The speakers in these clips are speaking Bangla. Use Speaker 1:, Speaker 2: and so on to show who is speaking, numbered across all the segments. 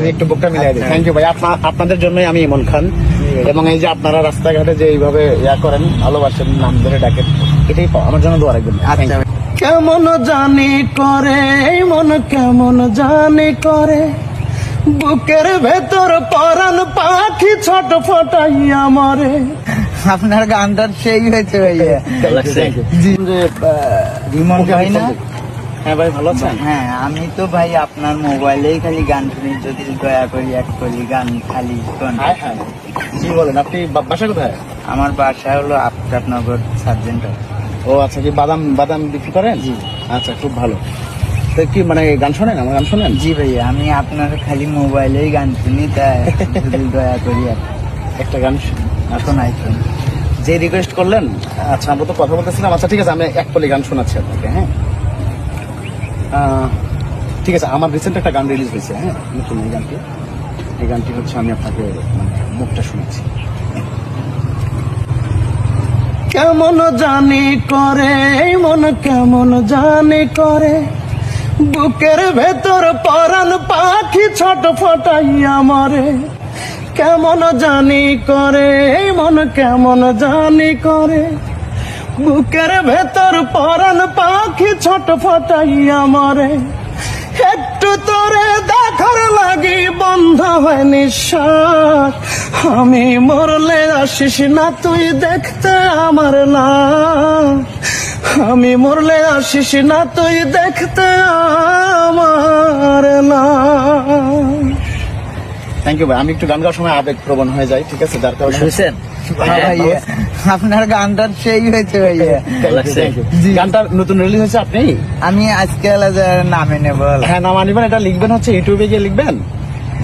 Speaker 1: আমি একটু বুকটা মিলাই দিই। থ্যাংক ইউ ভাই, আপনাদের জন্যই আমি ইমন খান। এবং এই যে আপনারা রাস্তাঘাটে যে এইভাবে করেন, ভালোবাসেন, নাম ধরে ডাকেন, এটাই আমার জন্য দোয়া রাখবেন।
Speaker 2: আচ্ছা
Speaker 3: কেমন জানি করে এই মন, কেমন জানি করে, বুকের ভেতর পরাণ পাখি ছোট ফটাইয়া মরে।
Speaker 2: আপনার গানটা সেই হয়েছে ভাইয়া।
Speaker 3: জি যে
Speaker 2: রিমন ভাই না?
Speaker 1: হ্যাঁ ভাই, ভালো আছেন?
Speaker 2: হ্যাঁ, আমি তো ভাই আপনার মোবাইলেই খালি গান শুনি, যদি দয়া করি এক কলি গান খালি শোন।
Speaker 1: হ্যাঁ হ্যাঁ, জি বলেন। আপনি বাসা কোথায়?
Speaker 2: আমার বাসা হলো আফতাবনগর সার্জেন্ট।
Speaker 1: ও আচ্ছা, কি বাদাম বিক্রি করেন?
Speaker 2: জি।
Speaker 1: আচ্ছা, খুব ভালো। তো কি মানে গান শোনেন, আমার গান শোনেন?
Speaker 2: জি ভাইয়া, আমি আপনার খালি মোবাইলেই গান শুনি, তাই যদি দয়া করি
Speaker 1: একটা গান
Speaker 2: এখন আইফোন
Speaker 1: যে রিকোয়েস্ট করলেন। আচ্ছা, আমরা তো কথা বলতেছিলাম। আচ্ছা ঠিক আছে, আমি এক কলি গান শোনাচ্ছি আপনাকে। হ্যাঁ ঠিক আছে, আমার রিসেন্ট একটা গান রিলিজ হয়েছে। হ্যাঁ, নতুন এই গানটি হচ্ছে আমি আপনাকে মানে মুখটা শোনাচ্ছি।
Speaker 3: কেমন জানি করে এই মন, কেমন জানি করে, বুকের ভেতর পরাণ পাখি ছোট ফটাইয়া মরে। কেমন জানি করে এই মন, কেমন জানি করে, বুকের ভেতর পরাণ পাখি ছোট ফটাইয়া মরে। একটু তোরে দেখার লাগি বন্ধ হয় নিঃশ্বাস, আমি মরলে আসিস না তুই দেখতে আমার লাশ, আমি মরলে আসিস না তুই দেখতে আমার লাশ।
Speaker 1: থ্যাংক ইউ ভাই। আমি একটু গান গাওয়ার সময় আবেগ প্রবণ হয়ে যাই, ঠিক আছে? যার কারণে
Speaker 2: বুঝছেন ভাইয়া, আপনার গানটা সেই হয়েছে ভাইয়া।
Speaker 1: গানটা নতুন রিলিজ হয়েছে। আপনি
Speaker 2: আমি আজকে নামে নেব।
Speaker 1: হ্যাঁ, নাম আনিবেন। এটা লিখবেন হচ্ছে ইউটিউবে গিয়ে লিখবেন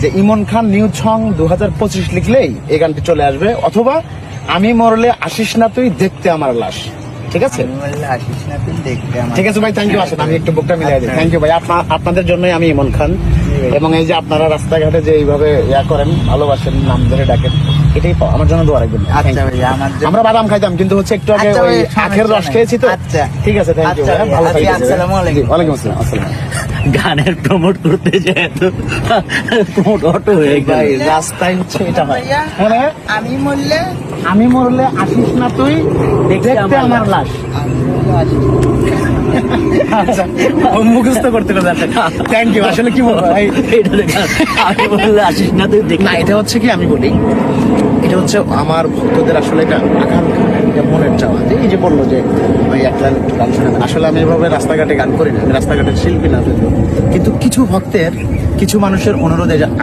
Speaker 1: যে ইমন খান নিউ সং 2025 লিখলেই এই গানটি চলে আসবে, অথবা আমি মরলে আসিস না তুই দেখতে আমার লাশ। ঠিক আছে?
Speaker 2: আসিস না তুই দেখতে আমার।
Speaker 1: ঠিক আছে ভাই, থ্যাংক ইউ। আসেন, আমি একটু বুকটা মিলাই দিই। থ্যাংক ইউ ভাই, আপনাদের জন্যই আমি ইমন খান। এবং এই যে আপনারা রাস্তাঘাটে যে এইভাবে করেন, ভালোবাসেন, নাম ধরে ডাকেন, এটাই আমার জন্য দোয়া রাখবেন।
Speaker 2: আচ্ছা ভাইয়া, আমার জন্য-
Speaker 1: আমরা বাদাম খাইতাম, কিন্তু হচ্ছে একটু আগে
Speaker 2: আচ্ছা
Speaker 1: ওই
Speaker 2: ভাই, সমস্যা
Speaker 1: আখের রস
Speaker 2: নাই।
Speaker 1: খেয়েছি তো।
Speaker 2: আচ্ছা।
Speaker 1: ঠিক আছে, থ্যাংক ইউ
Speaker 2: আচ্ছা
Speaker 1: ভাই,
Speaker 2: ভাই,
Speaker 1: ভালো
Speaker 2: আচ্ছা,
Speaker 1: থাকবেন।
Speaker 2: আসসালামু আলাইকুম।
Speaker 1: জি, ওয়ালাইকুম আসসালাম। আসসালাম।
Speaker 4: গানের প্রমোট করতে যায় তো প্রমোট অটো হয়ে গেল।
Speaker 1: ভাই রাস্তায় হচ্ছে এটা হয়।
Speaker 2: ভাইয়া,
Speaker 1: হ্যাঁ,
Speaker 2: আমি মরলে
Speaker 1: আমি মরলে আসিস না তুই দেখতে আমার লাশ। আচ্ছা, ও মুখস্থ করতে হবে। Thank you. আসলে কি বলবো ভাই,
Speaker 4: এটা দেখা, আমি বললে আসিস না তুই দেখ
Speaker 1: না, এটা হচ্ছে কি আমি বলি, এটা হচ্ছে আমার ভক্তদের আসলে এটা আকাঙ্ক্ষা, এটা মনের চাওয়া। যে এই যে বললো যে ভাই এক লাইন একটু গান শোনাবেন। আসলে আমি এভাবে রাস্তাঘাটে গান করি না, আমি রাস্তাঘাটের শিল্পী না যদিও, কিন্তু কিছু ভক্তের, কিছু মানুষের অনুরোধে